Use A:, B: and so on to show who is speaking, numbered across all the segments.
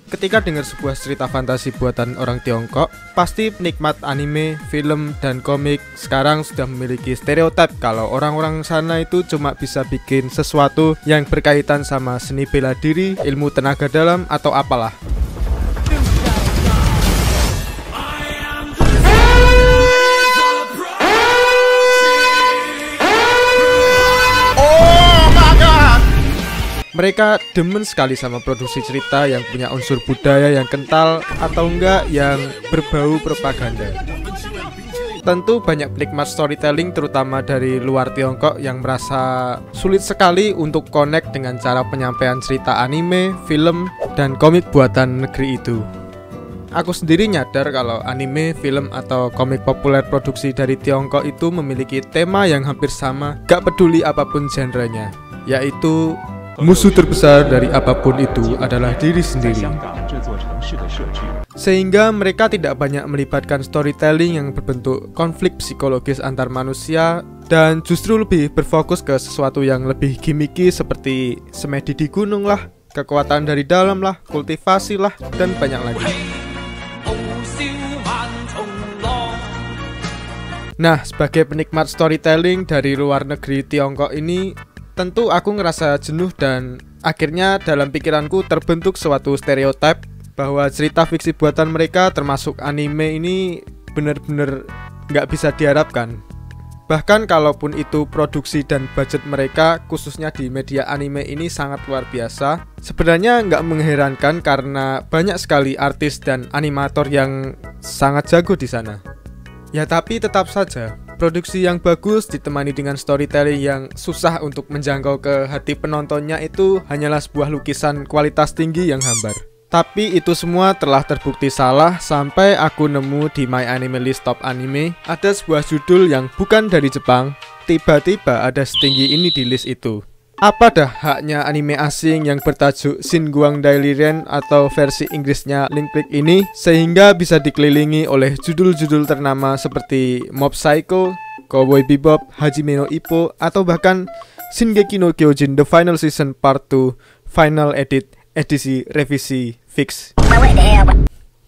A: Ketika dengar sebuah cerita fantasi buatan orang Tiongkok, pasti penikmat anime, film, dan komik sekarang sudah memiliki stereotip kalau orang-orang sana itu cuma bisa bikin sesuatu yang berkaitan sama seni bela diri, ilmu tenaga dalam, atau apalah. Mereka demen sekali sama produksi cerita yang punya unsur budaya yang kental atau enggak yang berbau propaganda. Tentu banyak penikmat storytelling terutama dari luar Tiongkok yang merasa sulit sekali untuk connect dengan cara penyampaian cerita anime, film, dan komik buatan negeri itu. Aku sendiri nyadar kalau anime, film, atau komik populer produksi dari Tiongkok itu memiliki tema yang hampir sama, gak peduli apapun genrenya, yaitu musuh terbesar dari apapun itu adalah diri sendiri. Sehingga mereka tidak banyak melibatkan storytelling yang berbentuk konflik psikologis antar manusia dan justru lebih berfokus ke sesuatu yang lebih gimmicky seperti semedi di gunung lah, kekuatan dari dalam lah, kultivasi lah, dan banyak lagi. Nah, sebagai penikmat storytelling dari luar negeri Tiongkok ini, tentu aku ngerasa jenuh dan akhirnya dalam pikiranku terbentuk suatu stereotip bahwa cerita fiksi buatan mereka termasuk anime ini benar-benar nggak bisa diharapkan. Bahkan kalaupun itu produksi dan budget mereka khususnya di media anime ini sangat luar biasa, sebenarnya nggak mengherankan karena banyak sekali artis dan animator yang sangat jago di sana. Ya tapi tetap saja, produksi yang bagus ditemani dengan storytelling yang susah untuk menjangkau ke hati penontonnya itu hanyalah sebuah lukisan kualitas tinggi yang hambar. Tapi itu semua telah terbukti salah sampai aku nemu di My Anime List Top Anime ada sebuah judul yang bukan dari Jepang, tiba-tiba ada setinggi ini di list itu. Apa dah haknya anime asing yang bertajuk Shin Guang Daily Ren atau versi Inggrisnya Link Click ini sehingga bisa dikelilingi oleh judul-judul ternama seperti Mob Psycho, Cowboy Bebop, Hajime no Ippo, atau bahkan Shingeki no Kyojin The Final Season Part 2 Final Edit edisi revisi fix.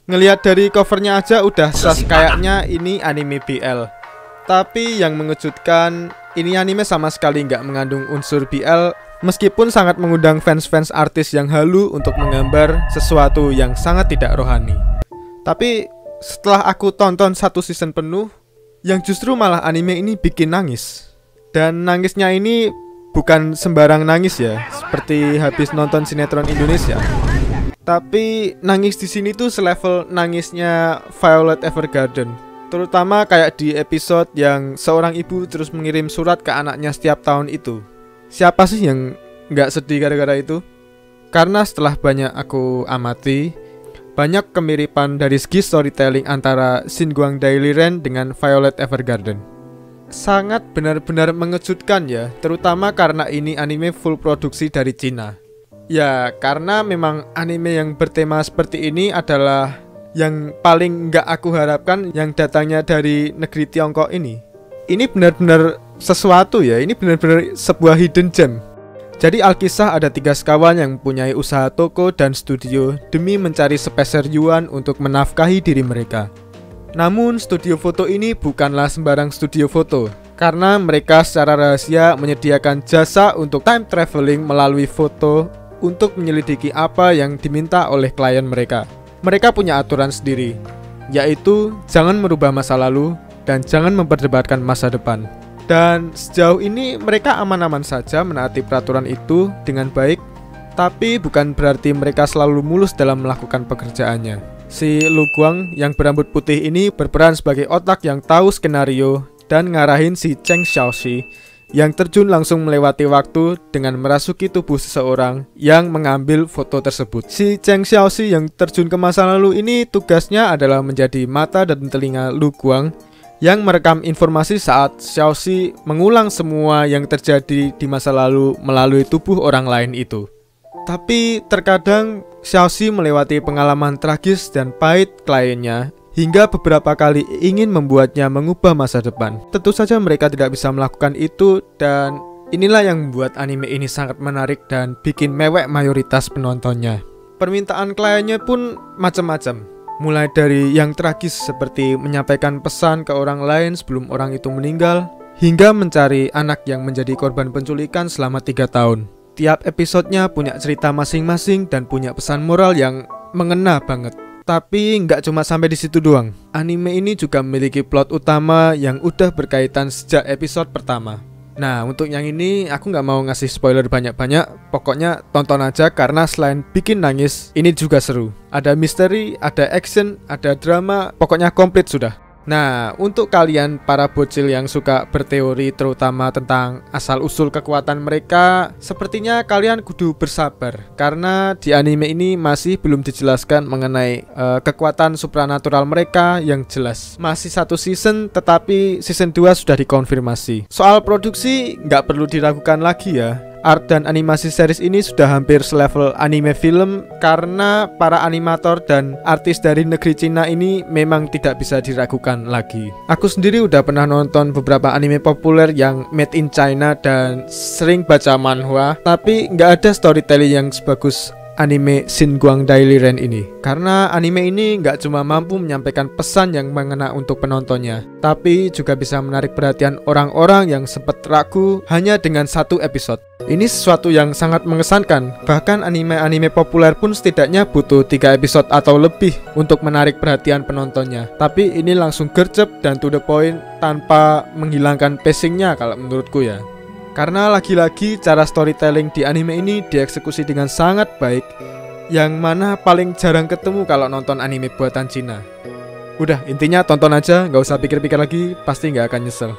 A: Ngelihat dari covernya aja udah sas kayaknya ini anime BL. Tapi yang mengejutkan, ini anime sama sekali nggak mengandung unsur BL, meskipun sangat mengundang fans-fans artis yang halu untuk menggambar sesuatu yang sangat tidak rohani. Tapi setelah aku tonton satu season penuh, yang justru malah anime ini bikin nangis. Dan nangisnya ini bukan sembarang nangis ya, seperti habis nonton sinetron Indonesia. Tapi nangis di sini tuh selevel nangisnya Violet Evergarden. Terutama kayak di episode yang seorang ibu terus mengirim surat ke anaknya setiap tahun itu. Siapa sih yang nggak sedih gara-gara itu? Karena setelah banyak aku amati, banyak kemiripan dari segi storytelling antara Shin Guang Daily Ren dengan Violet Evergarden. Sangat benar-benar mengejutkan ya, terutama karena ini anime full produksi dari Cina. Ya, karena memang anime yang bertema seperti ini adalah yang paling nggak aku harapkan yang datangnya dari negeri Tiongkok ini. Ini benar-benar sesuatu ya, ini benar-benar sebuah hidden gem. Jadi alkisah ada 3 sekawan yang mempunyai usaha toko dan studio demi mencari sepeser yuan untuk menafkahi diri mereka. Namun studio foto ini bukanlah sembarang studio foto, karena mereka secara rahasia menyediakan jasa untuk time traveling melalui foto untuk menyelidiki apa yang diminta oleh klien mereka. Mereka punya aturan sendiri, yaitu jangan merubah masa lalu dan jangan memperdebatkan masa depan. Dan sejauh ini mereka aman-aman saja menaati peraturan itu dengan baik, tapi bukan berarti mereka selalu mulus dalam melakukan pekerjaannya. Si Lu Guang yang berambut putih ini berperan sebagai otak yang tahu skenario dan ngarahin si Cheng Xiaoxi yang terjun langsung melewati waktu dengan merasuki tubuh seseorang yang mengambil foto tersebut. Si Cheng Xiaoxi yang terjun ke masa lalu ini tugasnya adalah menjadi mata dan telinga Lu Guang yang merekam informasi saat Xiaoxi mengulang semua yang terjadi di masa lalu melalui tubuh orang lain itu. Tapi terkadang Xiaoxi melewati pengalaman tragis dan pahit kliennya hingga beberapa kali ingin membuatnya mengubah masa depan. Tentu saja mereka tidak bisa melakukan itu dan inilah yang membuat anime ini sangat menarik dan bikin mewek mayoritas penontonnya. Permintaan kliennya pun macam-macam. Mulai dari yang tragis seperti menyampaikan pesan ke orang lain sebelum orang itu meninggal, hingga mencari anak yang menjadi korban penculikan selama 3 tahun. Tiap episodenya punya cerita masing-masing dan punya pesan moral yang mengena banget. Tapi nggak cuma sampai di situ doang. Anime ini juga memiliki plot utama yang udah berkaitan sejak episode pertama. Nah, untuk yang ini aku nggak mau ngasih spoiler banyak-banyak. Pokoknya tonton aja karena selain bikin nangis, ini juga seru. Ada misteri, ada action, ada drama, pokoknya komplit sudah. Nah, untuk kalian para bocil yang suka berteori terutama tentang asal-usul kekuatan mereka, sepertinya kalian kudu bersabar karena di anime ini masih belum dijelaskan mengenai kekuatan supranatural mereka yang jelas. Masih 1 season, tetapi season 2 sudah dikonfirmasi. Soal produksi nggak perlu diragukan lagi ya. Art dan animasi series ini sudah hampir selevel anime film karena para animator dan artis dari negeri Cina ini memang tidak bisa diragukan lagi. Aku sendiri udah pernah nonton beberapa anime populer yang made in China dan sering baca manhwa, tapi nggak ada storytelling yang sebagus anime Shin Guang Daily Ren ini. Karena anime ini nggak cuma mampu menyampaikan pesan yang mengena untuk penontonnya, tapi juga bisa menarik perhatian orang-orang yang sempat ragu hanya dengan 1 episode. Ini sesuatu yang sangat mengesankan. Bahkan anime-anime populer pun setidaknya butuh 3 episode atau lebih untuk menarik perhatian penontonnya. Tapi ini langsung gercep dan to the point tanpa menghilangkan pacingnya kalau menurutku ya. Karena lagi-lagi cara storytelling di anime ini dieksekusi dengan sangat baik, yang mana paling jarang ketemu kalau nonton anime buatan Cina. Udah, intinya tonton aja, gak usah pikir-pikir lagi, pasti gak akan nyesel.